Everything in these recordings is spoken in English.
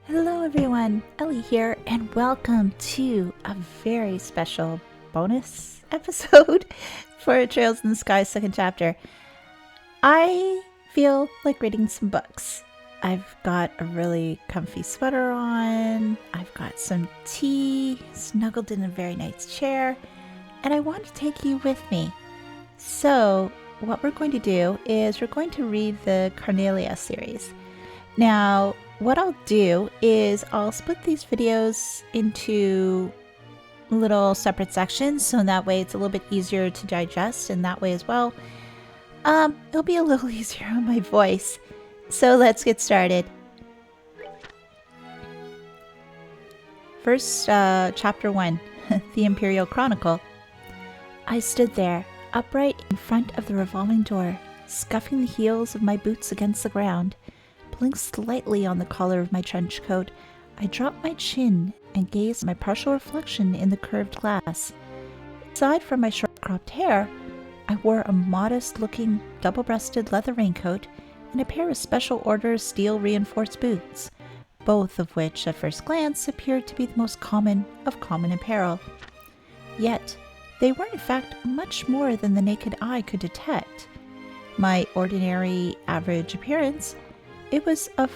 Hello everyone, Ellie here, and welcome to a very special bonus episode for Trails in the Sky second chapter. I feel like reading some books. I've got a really comfy sweater on, I've got some tea, snuggled in a very nice chair, and I want to take you with me. So, what we're going to do is we're going to read the Carnelia series. Now, what I'll do is I'll split these videos into little separate sections so that way it's a little bit easier to digest, and that way as well it'll be a little easier on my voice. So let's get started. First, chapter 1, the Imperial Chronicle. I stood there, upright in front of the revolving door, scuffing the heels of my boots against the ground. Pulling slightly on the collar of my trench coat, I dropped my chin and gazed at my partial reflection in the curved glass. Aside from my short-cropped hair, I wore a modest-looking double-breasted leather raincoat and a pair of special order steel-reinforced boots, both of which at first glance appeared to be the most common of common apparel. Yet, they were in fact much more than the naked eye could detect. My ordinary, average appearance, it was of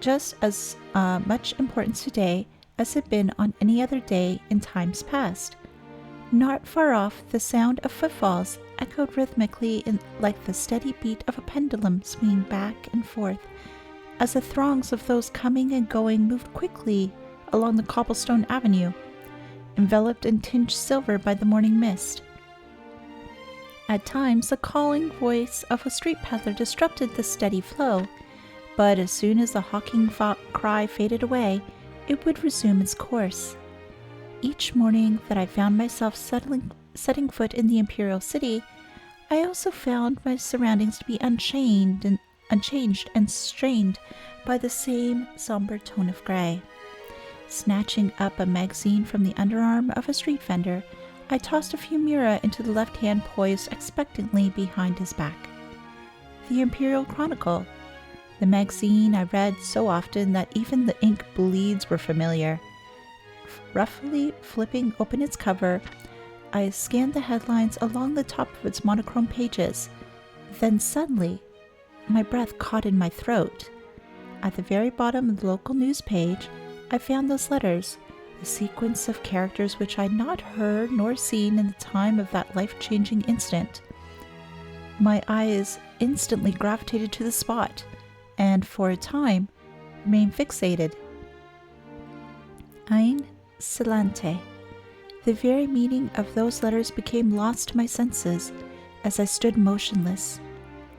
just as much importance today as it had been on any other day in times past. Not far off, the sound of footfalls echoed rhythmically like the steady beat of a pendulum swinging back and forth, as the throngs of those coming and going moved quickly along the cobblestone avenue, enveloped and tinged silver by the morning mist. At times, the calling voice of a street peddler disrupted the steady flow, but as soon as the hawking cry faded away, it would resume its course. Each morning that I found myself setting foot in the Imperial City, I also found my surroundings to be unchanged and strained by the same somber tone of gray. Snatching up a magazine from the underarm of a street vendor, I tossed a few mira into the left hand poised expectantly behind his back. The Imperial Chronicle, the magazine I read so often that even the ink bleeds were familiar. Roughly flipping open its cover, I scanned the headlines along the top of its monochrome pages. Then suddenly, my breath caught in my throat. At the very bottom of the local news page, I found those letters, the sequence of characters which I had not heard nor seen in the time of that life-changing incident. My eyes instantly gravitated to the spot, and for a time remained fixated. Ein Silente. The very meaning of those letters became lost to my senses as I stood motionless,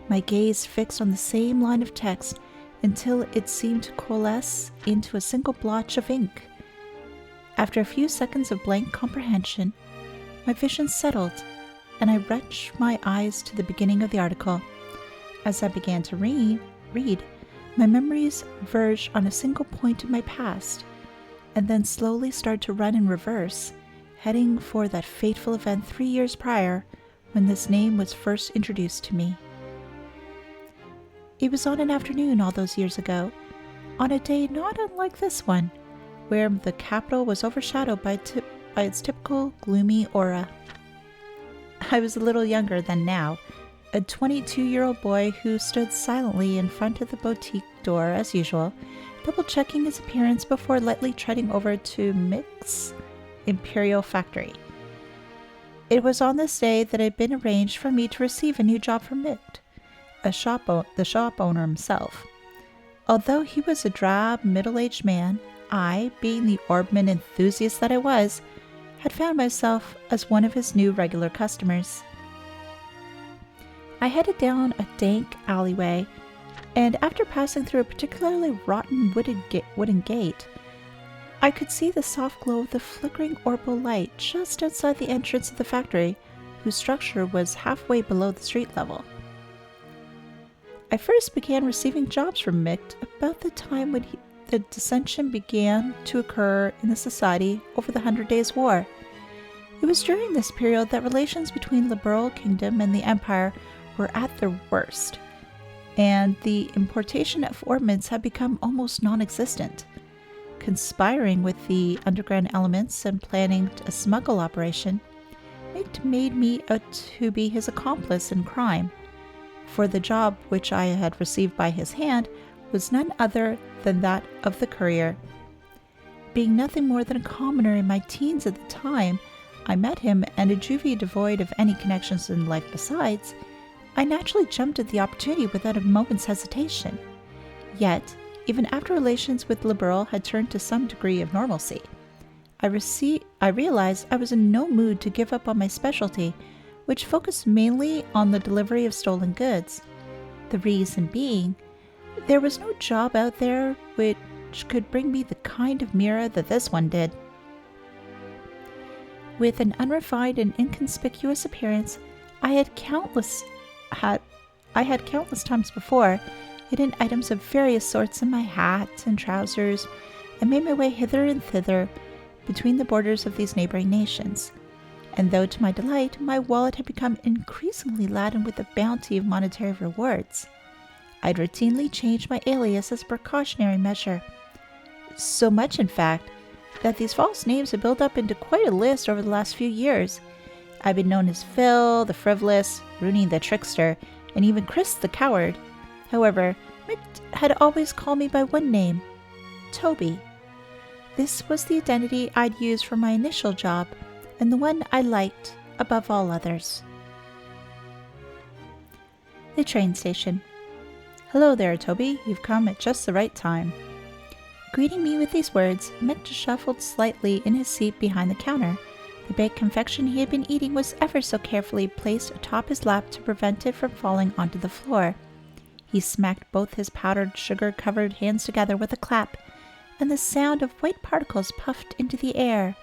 my gaze fixed on the same line of text until it seemed to coalesce into a single blotch of ink. After a few seconds of blank comprehension, my vision settled, and I wrenched my eyes to the beginning of the article. As I began to read, my memories verged on a single point in my past, and then slowly started to run in reverse, heading for that fateful event 3 years prior when this name was first introduced to me. It was on an afternoon all those years ago, on a day not unlike this one, where the capital was overshadowed by its typical gloomy aura. I was a little younger than now, a 22-year-old boy who stood silently in front of the boutique door as usual, double-checking his appearance before lightly treading over to Mick's Imperial factory. It was on this day that it had been arranged for me to receive a new job from Mick, the shop owner himself. Although he was a drab, middle-aged man, I, being the orbman enthusiast that I was, had found myself as one of his new regular customers. I headed down a dank alleyway, and after passing through a particularly rotten wooden gate, I could see the soft glow of the flickering orbital light just outside the entrance of the factory, whose structure was halfway below the street level. I first began receiving jobs from Mick about the time when the dissension began to occur in the society over the 100 Days' War. It was during this period that relations between the Liberal Kingdom and the Empire were at their worst. and the importation of ornaments had become almost non-existent. Conspiring with the underground elements and planning a smuggle operation, Mick made me out to be his accomplice in crime, for the job which I had received by his hand was none other than that of the courier. Being nothing more than a commoner in my teens at the time I met him, and a juvie devoid of any connections in life besides, I naturally jumped at the opportunity without a moment's hesitation. Yet, even after relations with Liberal had turned to some degree of normalcy, I realized I was in no mood to give up on my specialty, which focused mainly on the delivery of stolen goods. The reason being, there was no job out there which could bring me the kind of mirror that this one did. With an unrefined and inconspicuous appearance, I had countless times before hidden items of various sorts in my hat and trousers, and made my way hither and thither between the borders of these neighboring nations. And though to my delight, my wallet had become increasingly laden with a bounty of monetary rewards, I'd routinely changed my alias as a precautionary measure. So much, in fact, that these false names had built up into quite a list over the last few years. I've been known as Phil the Frivolous, Rooney the Trickster, and even Chris the Coward. However, Mick had always called me by one name, Toby. This was the identity I'd used for my initial job, and the one I liked above all others. The train station. "Hello there, Toby. You've come at just the right time." Greeting me with these words, Mick shuffled slightly in his seat behind the counter. The baked confection he had been eating was ever so carefully placed atop his lap to prevent it from falling onto the floor. He smacked both his powdered sugar-covered hands together with a clap, and the sound of white particles puffed into the air.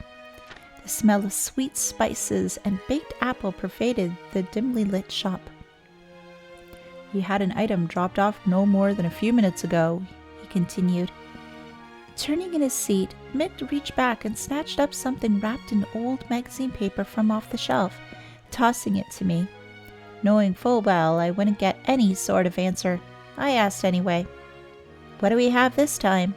The smell of sweet spices and baked apple pervaded the dimly lit shop. "You had an item dropped off no more than a few minutes ago," he continued. Turning in his seat, Mick reached back and snatched up something wrapped in old magazine paper from off the shelf, tossing it to me. Knowing full well I wouldn't get any sort of answer, I asked anyway. "What do we have this time?"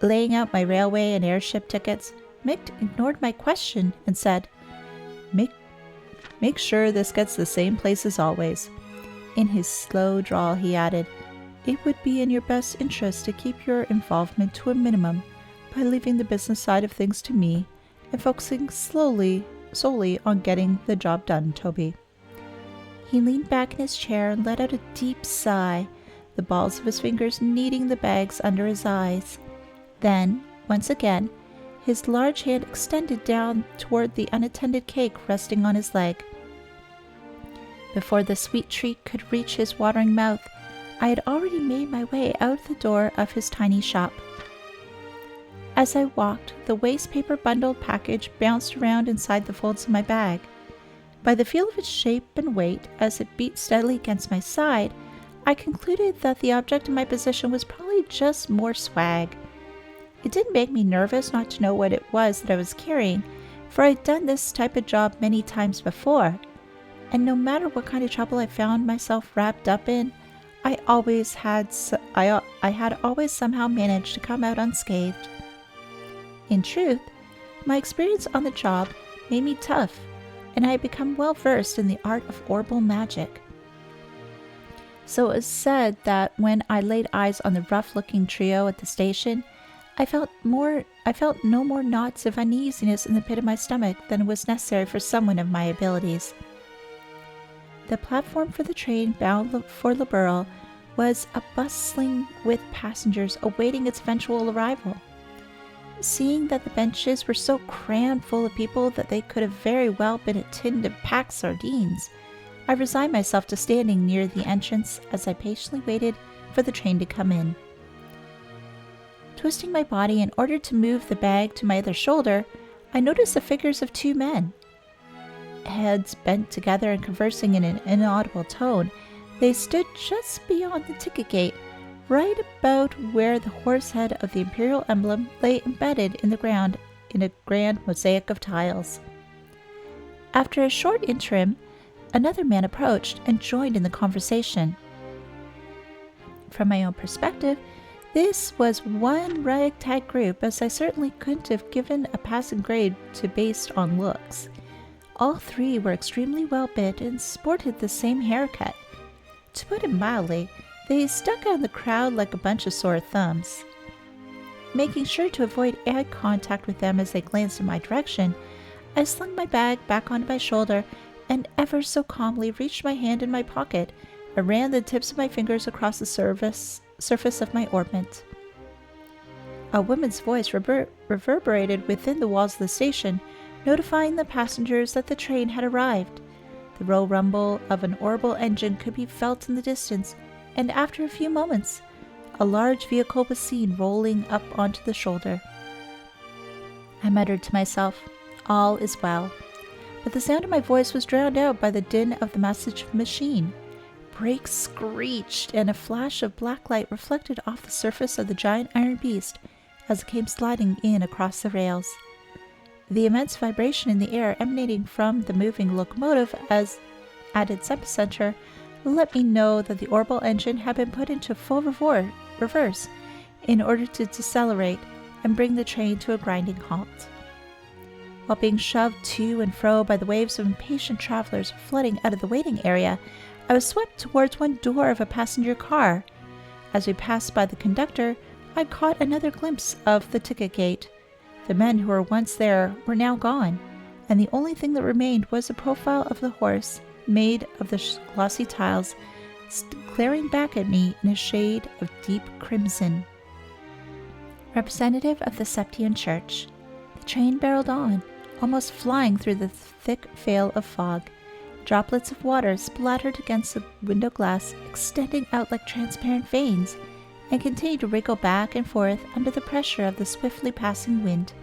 Laying out my railway and airship tickets, Mick ignored my question and said, Make sure this gets the same place as always." In his slow drawl he added, "It would be in your best interest to keep your involvement to a minimum by leaving the business side of things to me and focusing solely on getting the job done, Toby." He leaned back in his chair and let out a deep sigh, the balls of his fingers kneading the bags under his eyes. Then, once again, his large hand extended down toward the unattended cake resting on his leg. Before the sweet treat could reach his watering mouth, I had already made my way out the door of his tiny shop. As I walked, the waste paper bundled package bounced around inside the folds of my bag. By the feel of its shape and weight as it beat steadily against my side, I concluded that the object in my possession was probably just more swag. It didn't make me nervous not to know what it was that I was carrying, for I'd done this type of job many times before, and no matter what kind of trouble I found myself wrapped up in, I had always somehow managed to come out unscathed. In truth, my experience on the job made me tough, and I had become well versed in the art of orbital magic. So it was said that when I laid eyes on the rough-looking trio at the station, I felt no more knots of uneasiness in the pit of my stomach than was necessary for someone of my abilities. The platform for the train bound for Liberal was bustling with passengers awaiting its eventual arrival. Seeing that the benches were so crammed full of people that they could have very well been a tin of packed sardines, I resigned myself to standing near the entrance as I patiently waited for the train to come in. Twisting my body in order to move the bag to my other shoulder, I noticed the figures of two men. Heads bent together and conversing in an inaudible tone, they stood just beyond the ticket gate, right about where the horse head of the Imperial emblem lay embedded in the ground in a grand mosaic of tiles. After a short interim, another man approached and joined in the conversation. From my own perspective, this was one ragtag group, as I certainly couldn't have given a passing grade to based on looks. All three were extremely well-built and sported the same haircut. To put it mildly, they stuck out in the crowd like a bunch of sore thumbs. Making sure to avoid eye contact with them as they glanced in my direction, I slung my bag back onto my shoulder and ever so calmly reached my hand in my pocket and ran the tips of my fingers across the surface of my orbment. A woman's voice reverberated within the walls of the station, notifying the passengers that the train had arrived. The low rumble of an orbital engine could be felt in the distance, and after a few moments, a large vehicle was seen rolling up onto the shoulder. I muttered to myself, "All is well," but the sound of my voice was drowned out by the din of the message machine. Brakes screeched, and a flash of black light reflected off the surface of the giant iron beast as it came sliding in across the rails. The immense vibration in the air emanating from the moving locomotive as at its epicenter let me know that the orbital engine had been put into full reverse in order to decelerate and bring the train to a grinding halt. While being shoved to and fro by the waves of impatient travelers flooding out of the waiting area, I was swept towards one door of a passenger car. As we passed by the conductor, I caught another glimpse of the ticket gate. The men who were once there were now gone, and the only thing that remained was the profile of the horse, made of the glossy tiles, glaring back at me in a shade of deep crimson. Representative of the Septian Church. The train barreled on, almost flying through the thick veil of fog. Droplets of water splattered against the window glass, extending out like transparent veins, and continued to wriggle back and forth under the pressure of the swiftly passing wind.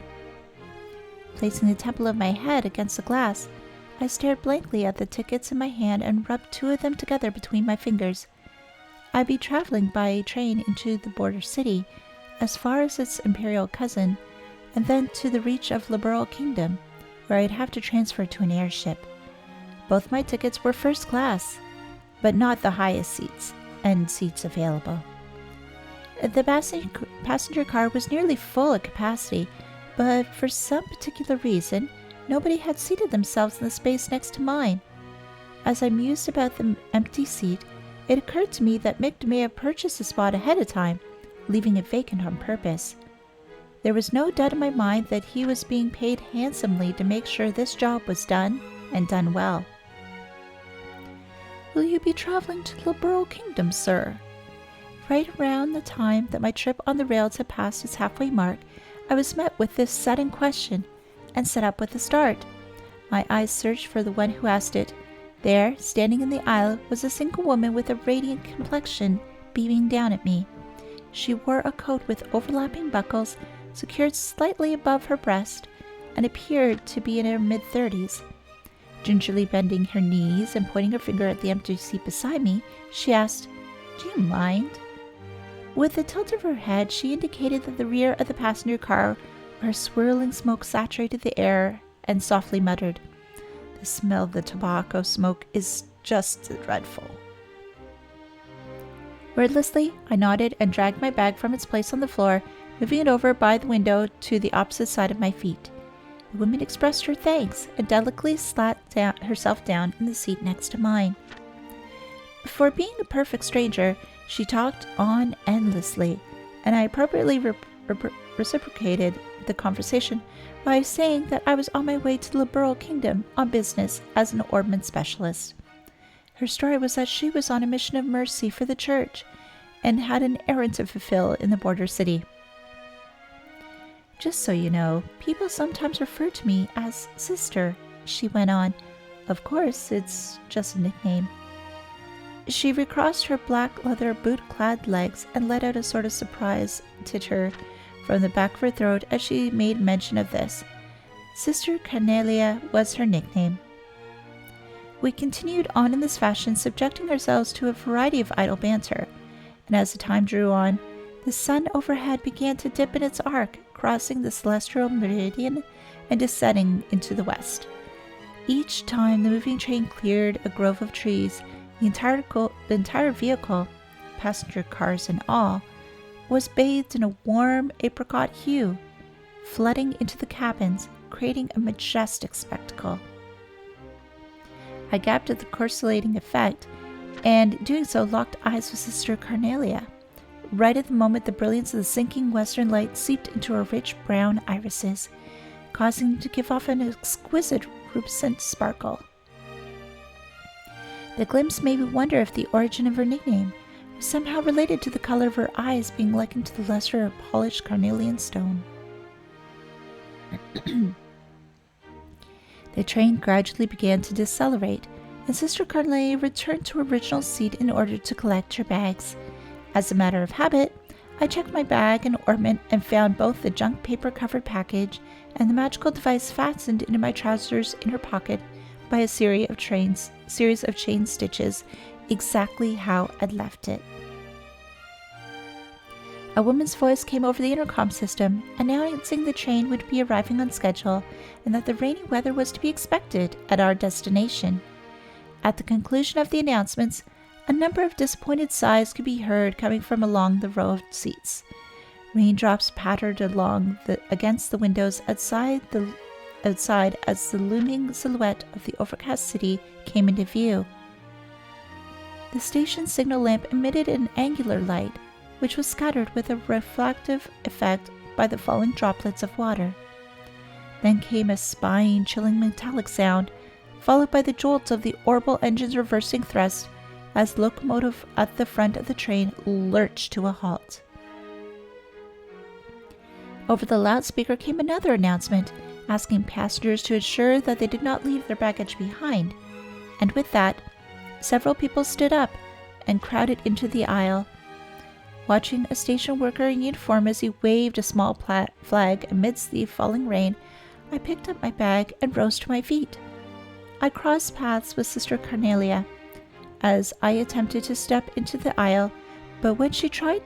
Placing the temple of my head against the glass, I stared blankly at the tickets in my hand and rubbed two of them together between my fingers. I'd be traveling by train into the border city, as far as its imperial cousin, and then to the reach of Liberal Kingdom, where I'd have to transfer to an airship. Both my tickets were first class, but not the highest seats available. The passenger car was nearly full at capacity, but for some particular reason, nobody had seated themselves in the space next to mine. As I mused about the empty seat, it occurred to me that Mick may have purchased a spot ahead of time, leaving it vacant on purpose. There was no doubt in my mind that he was being paid handsomely to make sure this job was done, and done well. "Will you be traveling to the Liberal Kingdom, sir?" Right around the time that my trip on the rails had passed its halfway mark, I was met with this sudden question, and set up with a start. My eyes searched for the one who asked it. There, standing in the aisle, was a single woman with a radiant complexion, beaming down at me. She wore a coat with overlapping buckles, secured slightly above her breast, and appeared to be in her mid-30s. Gingerly bending her knees and pointing her finger at the empty seat beside me, she asked, "Do you mind?" With a tilt of her head, she indicated that the rear of the passenger car, where swirling smoke saturated the air, and softly muttered, "The smell of the tobacco smoke is just dreadful." Wordlessly, I nodded and dragged my bag from its place on the floor, moving it over by the window to the opposite side of my feet. The woman expressed her thanks and delicately sat herself down in the seat next to mine. For being a perfect stranger, she talked on endlessly, and I appropriately reciprocated the conversation by saying that I was on my way to the Liberal Kingdom on business as an orbment specialist. Her story was that she was on a mission of mercy for the church and had an errand to fulfill in the border city. "Just so you know, people sometimes refer to me as Sister," she went on. "Of course, it's just a nickname." She recrossed her black leather boot-clad legs and let out a sort of surprised titter from the back of her throat as she made mention of this. Sister Carnelia was her nickname. We continued on in this fashion, subjecting ourselves to a variety of idle banter, and as the time drew on, the sun overhead began to dip in its arc, crossing the celestial meridian and descending into the west. Each time the moving train cleared a grove of trees, the entire vehicle, passenger cars and all, was bathed in a warm apricot hue, flooding into the cabins, creating a majestic spectacle. I gaped at the coruscating effect, and doing so locked eyes with Sister Carnelia. Right at the moment, the brilliance of the sinking western light seeped into her rich brown irises, causing them to give off an exquisite rubescent sparkle. The glimpse made me wonder if the origin of her nickname was somehow related to the color of her eyes being likened to the luster of polished carnelian stone. The train gradually began to decelerate, and Sister Carnelia returned to her original seat in order to collect her bags. As a matter of habit, I checked my bag and ornament and found both the junk paper-covered package and the magical device fastened into my trousers inner pocket by a series of chain stitches, exactly how I'd left it. A woman's voice came over the intercom system, announcing the train would be arriving on schedule and that the rainy weather was to be expected at our destination. At the conclusion of the announcements, a number of disappointed sighs could be heard coming from along the row of seats. Raindrops pattered against the windows outside as the looming silhouette of the overcast city came into view. The station signal lamp emitted an angular light, which was scattered with a reflective effect by the falling droplets of water. Then came a spine-chilling metallic sound, followed by the jolts of the orbital engine's reversing thrust as the locomotive at the front of the train lurched to a halt. Over the loudspeaker came another announcement, asking passengers to ensure that they did not leave their baggage behind, and with that, several people stood up and crowded into the aisle. Watching a station worker in uniform as he waved a small flag amidst the falling rain, I picked up my bag and rose to my feet. I crossed paths with Sister Carnelia as I attempted to step into the aisle, but when she tried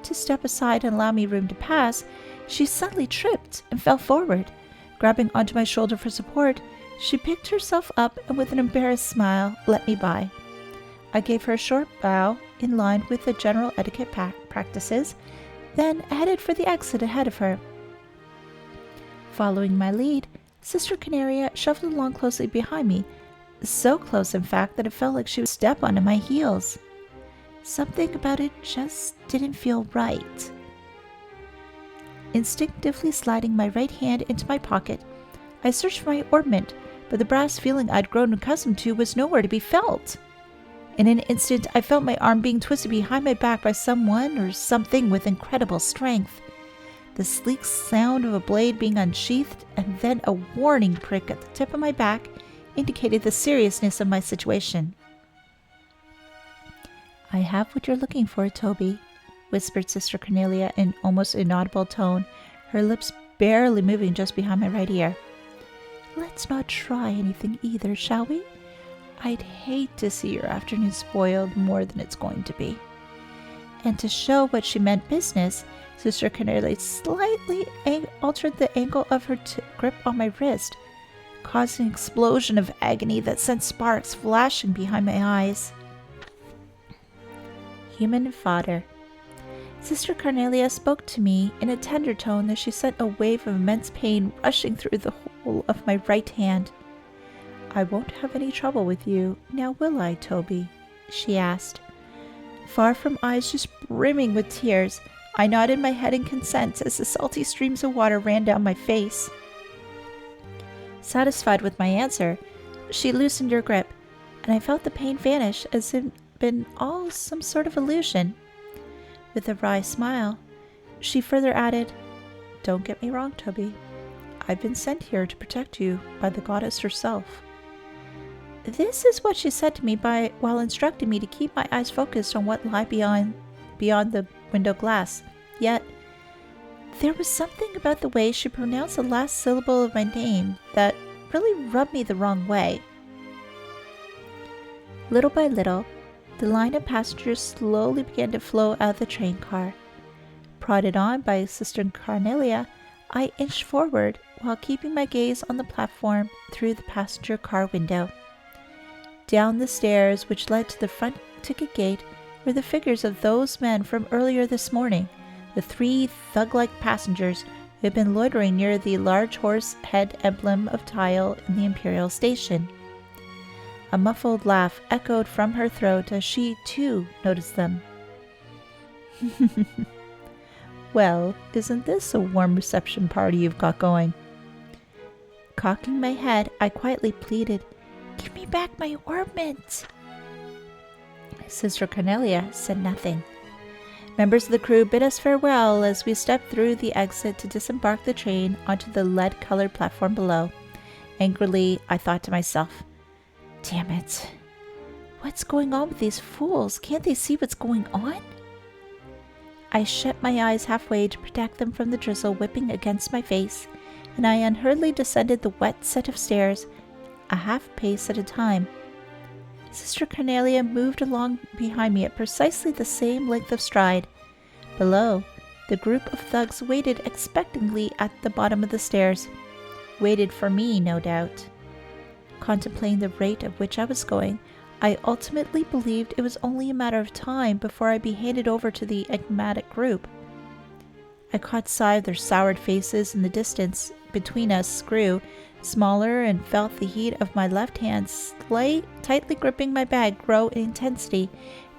to step aside and allow me room to pass, she suddenly tripped and fell forward. Grabbing onto my shoulder for support, she picked herself up and with an embarrassed smile let me by. I gave her a short bow in line with the general etiquette practices, then headed for the exit ahead of her. Following my lead, Sister Carnelia shuffled along closely behind me, so close in fact that it felt like she would step onto my heels. Something about it just didn't feel right. Instinctively sliding my right hand into my pocket, I searched for my ornament, but the brass feeling I'd grown accustomed to was nowhere to be felt. In an instant, I felt my arm being twisted behind my back by someone or something with incredible strength. The sleek sound of a blade being unsheathed and then a warning prick at the tip of my back indicated the seriousness of my situation. "I have what you're looking for, Toby," whispered Sister Carnelia in almost inaudible tone, her lips barely moving just behind my right ear. "Let's not try anything either, shall we? I'd hate to see your afternoon spoiled more than it's going to be." And to show what she meant business, Sister Carnelia slightly altered the angle of her grip on my wrist, causing an explosion of agony that sent sparks flashing behind my eyes. Human fodder. Sister Carnelia spoke to me in a tender tone as she sent a wave of immense pain rushing through the whole of my right hand. "I won't have any trouble with you, now will I, Toby?" she asked. Far from eyes just brimming with tears, I nodded my head in consent as the salty streams of water ran down my face. Satisfied with my answer, she loosened her grip, and I felt the pain vanish as if it had been all some sort of illusion. With a wry smile, she further added, "Don't get me wrong, Toby. I've been sent here to protect you by the goddess herself." This is what she said to me while instructing me to keep my eyes focused on what lay beyond the window glass. Yet, there was something about the way she pronounced the last syllable of my name that really rubbed me the wrong way. Little by little, the line of passengers slowly began to flow out of the train car. Prodded on by Sister Carnelia, I inched forward while keeping my gaze on the platform through the passenger car window. Down the stairs which led to the front ticket gate, were the figures of those men from earlier this morning, the 3 thug-like passengers who had been loitering near the large horse head emblem of tile in the Imperial station. A muffled laugh echoed from her throat as she, too, noticed them. Well, isn't this a warm reception party you've got going? Cocking my head, I quietly pleaded, "Give me back my ornament!" Sister Carnelia said nothing. Members of the crew bid us farewell as we stepped through the exit to disembark the train onto the lead-colored platform below. Angrily, I thought to myself, "Damn it. What's going on with these fools? Can't they see what's going on?" I shut my eyes halfway to protect them from the drizzle whipping against my face, and I unhurriedly descended the wet set of stairs, a half pace at a time. Sister Carnelia moved along behind me at precisely the same length of stride. Below, the group of thugs waited expectantly at the bottom of the stairs. Waited for me, no doubt. Contemplating the rate at which I was going, I ultimately believed it was only a matter of time before I'd be handed over to the enigmatic group. I caught sight of their soured faces in the distance between us grew smaller and felt the heat of my left hand tightly gripping my bag grow in intensity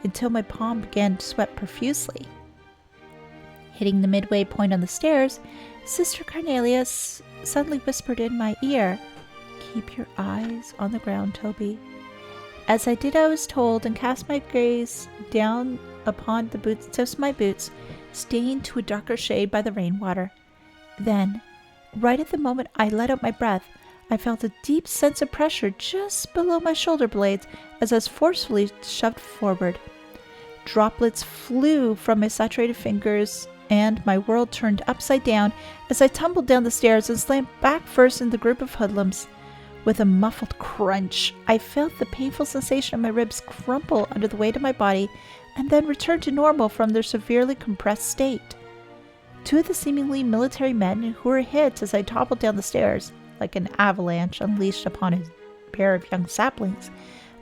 until my palm began to sweat profusely. Hitting the midway point on the stairs, Sister Carnelia suddenly whispered in my ear, "Keep your eyes on the ground, Toby." As I did I was told and cast my gaze down upon the tips of my boots, stained to a darker shade by the rainwater. Then, right at the moment I let out my breath, I felt a deep sense of pressure just below my shoulder blades as I was forcefully shoved forward. Droplets flew from my saturated fingers, and my world turned upside down as I tumbled down the stairs and slammed back first in the group of hoodlums. With a muffled crunch, I felt the painful sensation of my ribs crumple under the weight of my body and then return to normal from their severely compressed state. 2 of the seemingly military men who were hit as I toppled down the stairs, like an avalanche unleashed upon a pair of young saplings,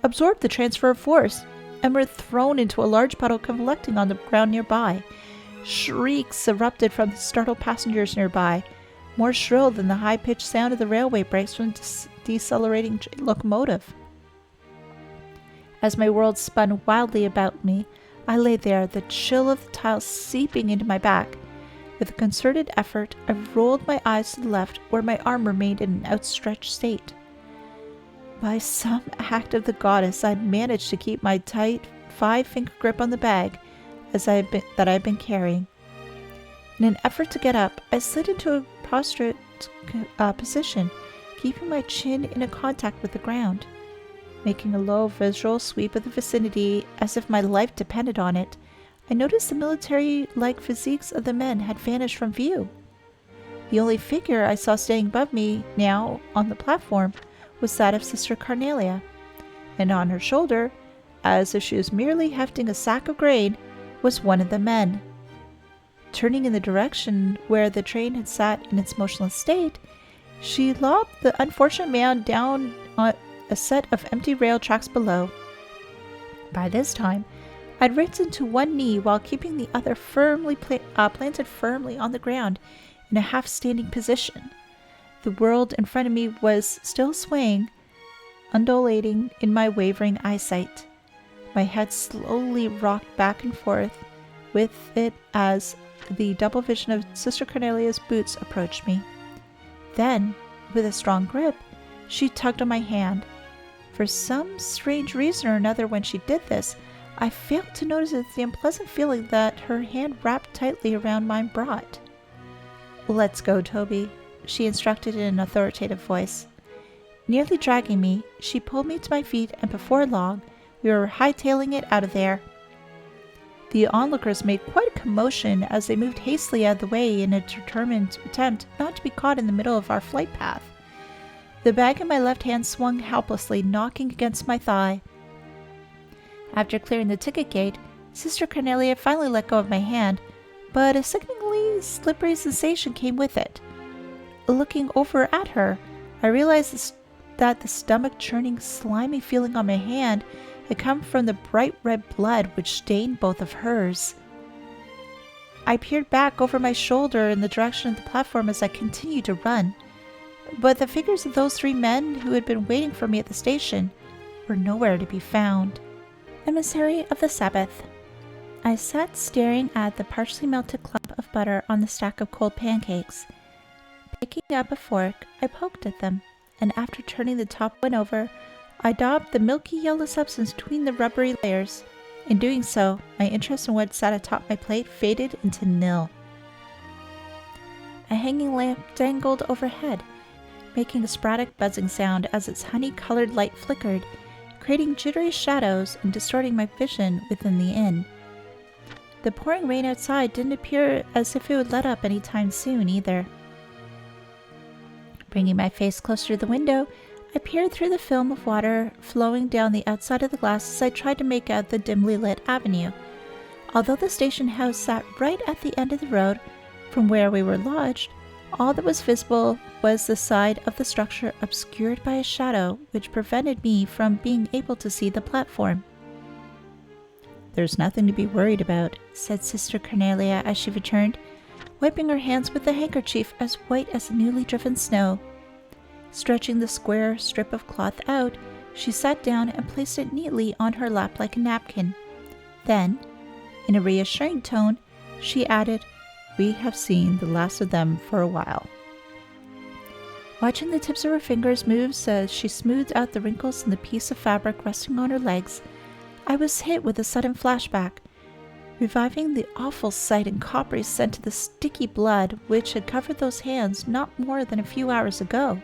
absorbed the transfer of force and were thrown into a large puddle collecting on the ground nearby. Shrieks erupted from the startled passengers nearby, more shrill than the high-pitched sound of the railway brakes from the decelerating locomotive. As my world spun wildly about me, I lay there, the chill of the tiles seeping into my back. With a concerted effort, I rolled my eyes to the left, where my arm remained in an outstretched state. By some act of the goddess, I had managed to keep my tight 5-finger grip on the bag that I had been carrying. In an effort to get up, I slid into a prostrate position, keeping my chin in a contact with the ground. Making a low visual sweep of the vicinity as if my life depended on it, I noticed the military-like physiques of the men had vanished from view. The only figure I saw standing above me now on the platform was that of Sister Carnelia, and on her shoulder, as if she was merely hefting a sack of grain, was one of the men. Turning in the direction where the train had sat in its motionless state, she lobbed the unfortunate man down on a set of empty rail tracks below. By this time, I'd risen to one knee while keeping the other firmly planted firmly on the ground in a half-standing position. The world in front of me was still swaying, undulating in my wavering eyesight. My head slowly rocked back and forth with it as the double vision of Sister Carnelia's boots approached me. Then, with a strong grip, she tugged on my hand. For some strange reason or another, when she did this, I failed to notice the unpleasant feeling that her hand wrapped tightly around mine brought. "Let's go, Toby," she instructed in an authoritative voice. Nearly dragging me, she pulled me to my feet, and before long, we were hightailing it out of there. The onlookers made quite a commotion as they moved hastily out of the way in a determined attempt not to be caught in the middle of our flight path. The bag in my left hand swung helplessly, knocking against my thigh. After clearing the ticket gate, Sister Carnelia finally let go of my hand, but a sickeningly slippery sensation came with it. Looking over at her, I realized that the stomach-churning, slimy feeling on my hand It came from the bright red blood which stained both of hers. I peered back over my shoulder in the direction of the platform as I continued to run, but the figures of those 3 men who had been waiting for me at the station were nowhere to be found. Emissary of the Sabbath. I sat staring at the partially melted clump of butter on the stack of cold pancakes. Picking up a fork, I poked at them, and after turning the top one over, I daubed the milky yellow substance between the rubbery layers. In doing so, my interest in what sat atop my plate faded into nil. A hanging lamp dangled overhead, making a sporadic buzzing sound as its honey-colored light flickered, creating jittery shadows and distorting my vision within the inn. The pouring rain outside didn't appear as if it would let up any time soon either. Bringing my face closer to the window, I peered through the film of water flowing down the outside of the glass as I tried to make out the dimly lit avenue. Although the station house sat right at the end of the road from where we were lodged, all that was visible was the side of the structure obscured by a shadow which prevented me from being able to see the platform. "There's nothing to be worried about," said Sister Carnelia as she returned, wiping her hands with a handkerchief as white as newly driven snow. Stretching the square strip of cloth out, she sat down and placed it neatly on her lap like a napkin. Then, in a reassuring tone, she added, "We have seen the last of them for a while." Watching the tips of her fingers move as she smoothed out the wrinkles in the piece of fabric resting on her legs, I was hit with a sudden flashback, reviving the awful sight and coppery scent of the sticky blood which had covered those hands not more than a few hours ago.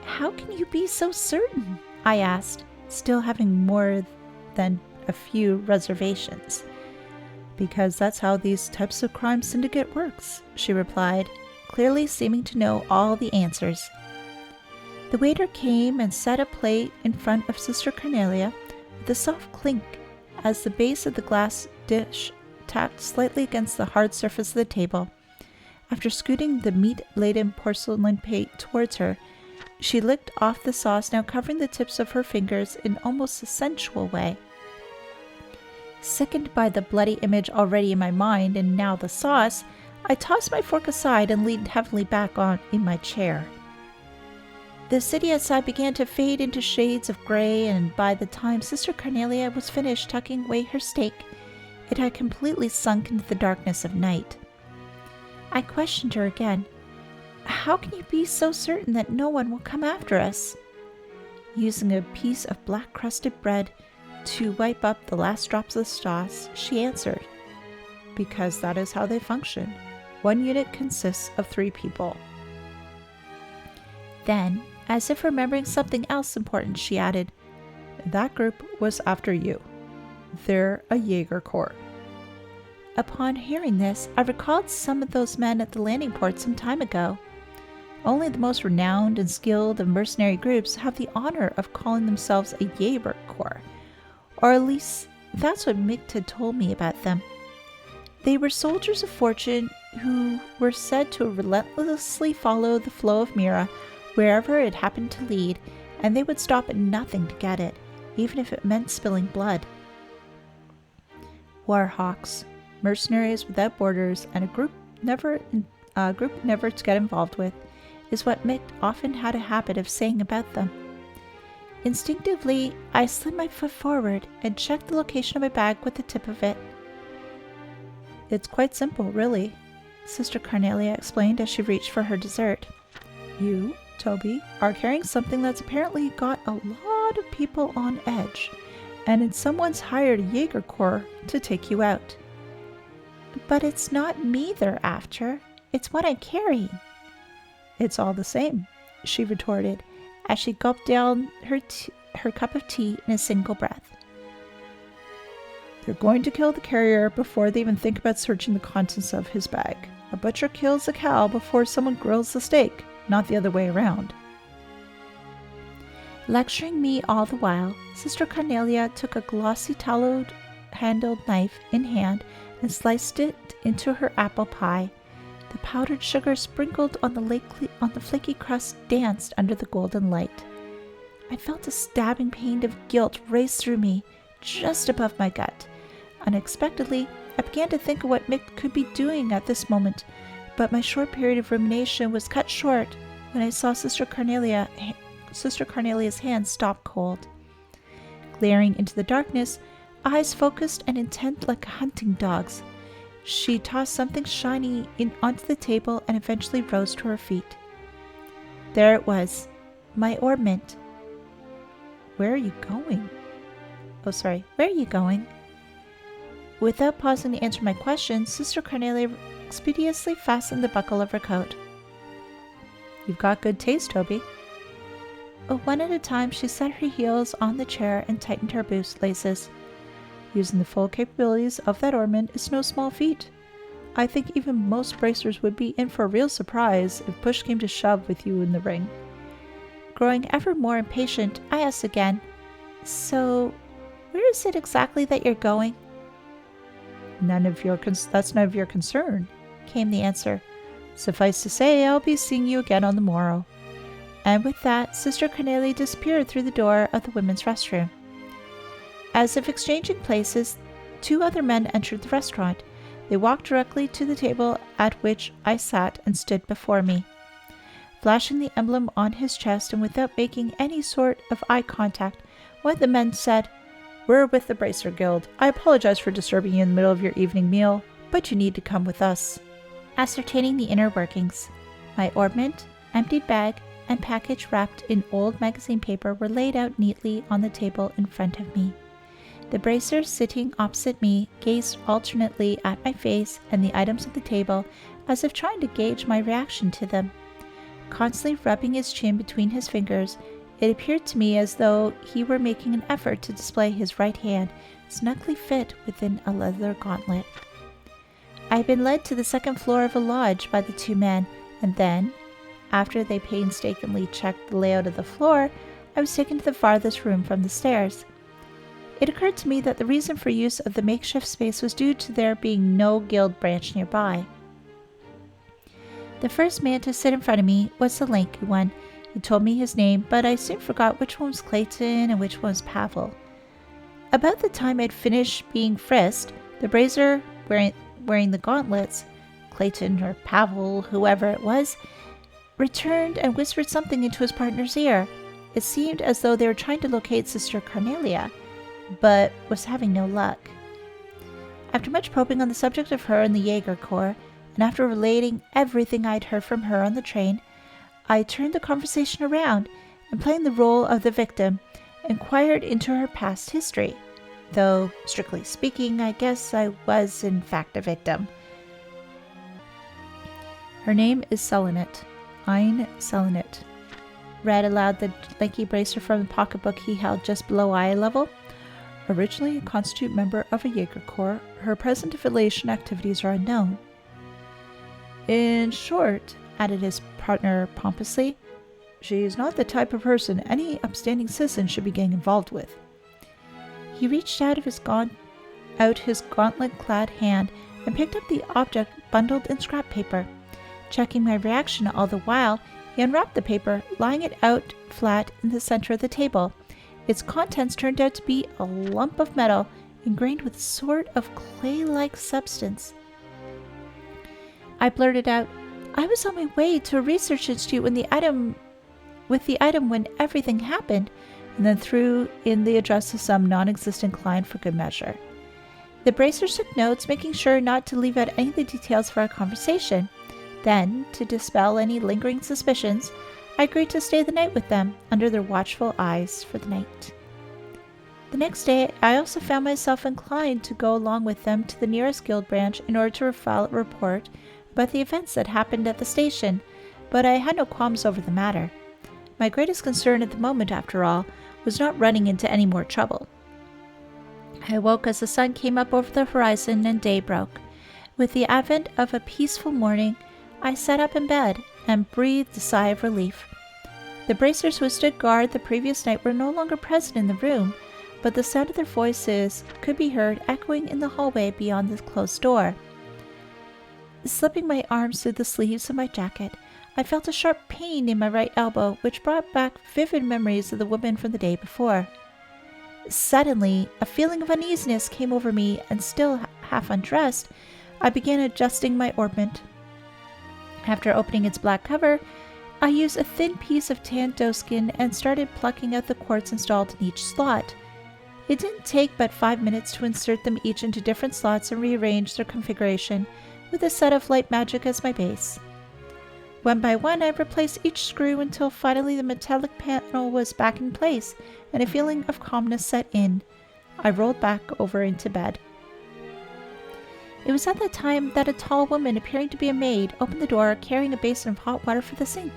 "How can you be so certain?" I asked, still having more than a few reservations. "Because that's how these types of crime syndicate works," she replied, clearly seeming to know all the answers. The waiter came and set a plate in front of Sister Carnelia with a soft clink as the base of the glass dish tapped slightly against the hard surface of the table. After scooting the meat-laden porcelain plate towards her, she licked off the sauce, now covering the tips of her fingers in almost a sensual way. Sickened by the bloody image already in my mind and now the sauce, I tossed my fork aside and leaned heavily back in my chair. The city outside began to fade into shades of gray, and by the time Sister Carnelia was finished tucking away her steak, it had completely sunk into the darkness of night. I questioned her again. "How can you be so certain that no one will come after us?" Using a piece of black-crusted bread to wipe up the last drops of sauce, she answered, "Because that is how they function. One unit consists of 3 people." Then, as if remembering something else important, she added, "That group was after you. They're a Jaeger Corps." Upon hearing this, I recalled some of those men at the landing port some time ago. Only the most renowned and skilled of mercenary groups have the honor of calling themselves a Jaeger Corps, or at least that's what Mick had told me about them. They were soldiers of fortune who were said to relentlessly follow the flow of Mira wherever it happened to lead, and they would stop at nothing to get it, even if it meant spilling blood. Warhawks, mercenaries without borders, and a group never to get involved with, is what Mick often had a habit of saying about them. Instinctively, I slid my foot forward and checked the location of my bag with the tip of it. "It's quite simple, really," Sister Carnelia explained as she reached for her dessert. "You, Toby, are carrying something that's apparently got a lot of people on edge, and someone's hired a Jaeger Corps to take you out." "But it's not me they're after. It's what I carry." "It's all the same," she retorted, as she gulped down her cup of tea in a single breath. "They're going to kill the carrier before they even think about searching the contents of his bag. A butcher kills a cow before someone grills the steak, not the other way around." Lecturing me all the while, Sister Carnelia took a glossy tallow-handled knife in hand and sliced it into her apple pie. The powdered sugar sprinkled on the flaky crust danced under the golden light. I felt a stabbing pain of guilt race through me, just above my gut. Unexpectedly, I began to think of what Mick could be doing at this moment, but my short period of rumination was cut short when I saw Sister Carnelia's hand stop cold. Glaring into the darkness, eyes focused and intent like a hunting dog's, she tossed something shiny onto the table and eventually rose to her feet. There it was, my ornament. Where are you going? Where are you going? Without pausing to answer my question, Sister Carnelia expeditiously fastened the buckle of her coat. You've got good taste, Toby. One at a time, she set her heels on the chair and tightened her boot laces. Using the full capabilities of that ornament is no small feat. I think even most bracers would be in for a real surprise if push came to shove with you in the ring. Growing ever more impatient, I asked again, So, where is it exactly that you're going? That's none of your concern, came the answer. Suffice to say, I'll be seeing you again on the morrow. And with that, Sister Carnelia disappeared through the door of the women's restroom. As if exchanging places, two other men entered the restaurant. They walked directly to the table at which I sat and stood before me. Flashing the emblem on his chest and without making any sort of eye contact, one of the men said, We're with the Bracer Guild. I apologize for disturbing you in the middle of your evening meal, but you need to come with us. Ascertaining the inner workings, my ornament, emptied bag, and package wrapped in old magazine paper were laid out neatly on the table in front of me. The bracers sitting opposite me gazed alternately at my face and the items at the table as if trying to gauge my reaction to them. Constantly rubbing his chin between his fingers, it appeared to me as though he were making an effort to display his right hand snugly fit within a leather gauntlet. I had been led to the second floor of a lodge by the two men, and then, after they painstakingly checked the layout of the floor, I was taken to the farthest room from the stairs. It occurred to me that the reason for use of the makeshift space was due to there being no guild branch nearby. The first man to sit in front of me was the lanky one. He told me his name, but I soon forgot which one was Clayton and which one was Pavel. About the time I'd finished being frisked, the brazier wearing the gauntlets, Clayton or Pavel, whoever it was, returned and whispered something into his partner's ear. It seemed as though they were trying to locate Sister Carnelia, but was having no luck. After much probing on the subject of her and the Jaeger Corps, and after relating everything I'd heard from her on the train, I turned the conversation around and, playing the role of the victim, inquired into her past history, though, strictly speaking, I guess I was in fact a victim. Her name is Selenet. Ein Selenet. Read aloud the lanky bracer from the pocketbook he held just below eye level. Originally a constitute member of a Jaeger Corps, her present affiliation activities are unknown. In short, added his partner pompously, she's not the type of person any upstanding citizen should be getting involved with. He reached out his gauntlet-clad hand and picked up the object bundled in scrap paper. Checking my reaction all the while, he unwrapped the paper, lying it out flat in the center of the table. Its contents turned out to be a lump of metal ingrained with a sort of clay-like substance. I blurted out, I was on my way to a research institute with the item when everything happened, and then threw in the address of some non-existent client for good measure. The bracers took notes, making sure not to leave out any of the details of our conversation. Then, to dispel any lingering suspicions, I agreed to stay the night with them, under their watchful eyes for the night. The next day, I also found myself inclined to go along with them to the nearest guild branch in order to file a report about the events that happened at the station, but I had no qualms over the matter. My greatest concern at the moment, after all, was not running into any more trouble. I awoke as the sun came up over the horizon and day broke. With the advent of a peaceful morning, I sat up in bed and breathed a sigh of relief. The bracers who stood guard the previous night were no longer present in the room, but the sound of their voices could be heard echoing in the hallway beyond the closed door. Slipping my arms through the sleeves of my jacket, I felt a sharp pain in my right elbow, which brought back vivid memories of the woman from the day before. Suddenly, a feeling of uneasiness came over me, and still half undressed, I began adjusting my orbment. After opening its black cover, I used a thin piece of tanned doeskin and started plucking out the quartz installed in each slot. It didn't take but 5 minutes to insert them each into different slots and rearrange their configuration, with a set of light magic as my base. One by one, I replaced each screw until finally the metallic panel was back in place and a feeling of calmness set in. I rolled back over into bed. It was at that time that a tall woman, appearing to be a maid, opened the door carrying a basin of hot water for the sink,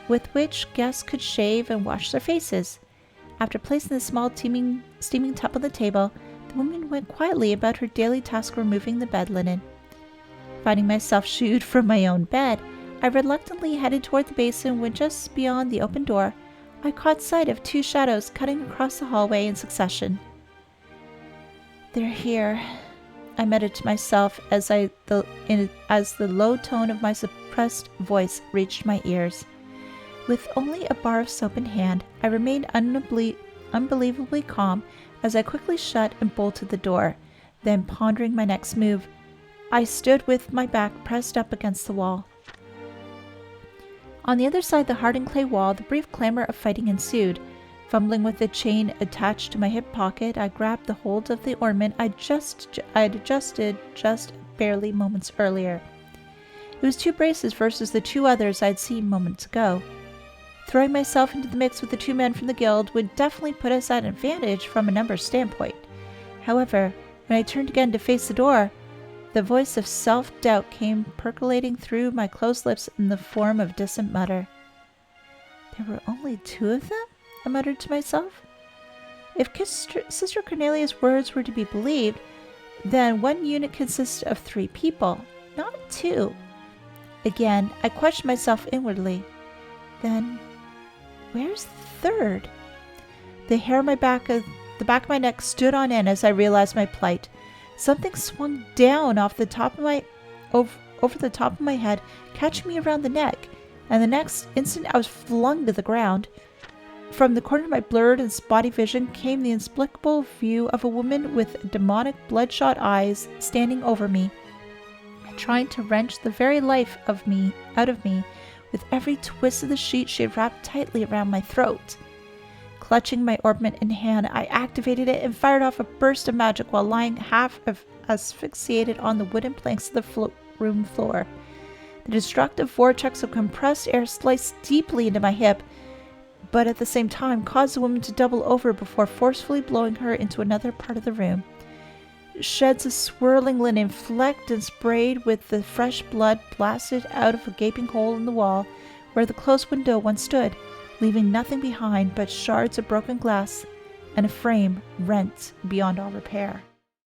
with which guests could shave and wash their faces. After placing the small steaming tub on the table, the woman went quietly about her daily task of removing the bed linen. Finding myself shooed from my own bed, I reluctantly headed toward the basin when just beyond the open door, I caught sight of 2 shadows cutting across the hallway in succession. "They're here," I muttered to myself as the low tone of my suppressed voice reached my ears. With only a bar of soap in hand, I remained unbelievably calm as I quickly shut and bolted the door. Then, pondering my next move, I stood with my back pressed up against the wall. On the other side of the hardened clay wall, the brief clamor of fighting ensued. Fumbling with the chain attached to my hip pocket, I grabbed the hold of the ornament I'd adjusted just barely moments earlier. It was 2 braces versus the 2 others I'd seen moments ago. Throwing myself into the mix with the 2 men from the guild would definitely put us at an advantage from a numbers standpoint. However, when I turned again to face the door, the voice of self-doubt came percolating through my closed lips in the form of a distant mutter. "There were only 2 of them?" I muttered to myself. If Sister Carnelia's words were to be believed, then one unit consisted of 3 people, not 2. Again, I questioned myself inwardly. Then, where's the 3rd? The hair on the back of my neck stood on end as I realized my plight. Something swung down off the top of over the top of my head, catching me around the neck, and the next instant I was flung to the ground. From the corner of my blurred and spotty vision came the inexplicable view of a woman with demonic bloodshot eyes standing over me, trying to wrench the very life out of me. With every twist of the sheet she had wrapped tightly around my throat. Clutching my orbment in hand, I activated it and fired off a burst of magic while lying half asphyxiated on the wooden planks of the room floor. The destructive vortex of compressed air sliced deeply into my hip, but at the same time caused the woman to double over before forcefully blowing her into another part of the room. Sheds of swirling linen, flecked and sprayed with the fresh blood, blasted out of a gaping hole in the wall where the closed window once stood, leaving nothing behind but shards of broken glass and a frame rent beyond all repair.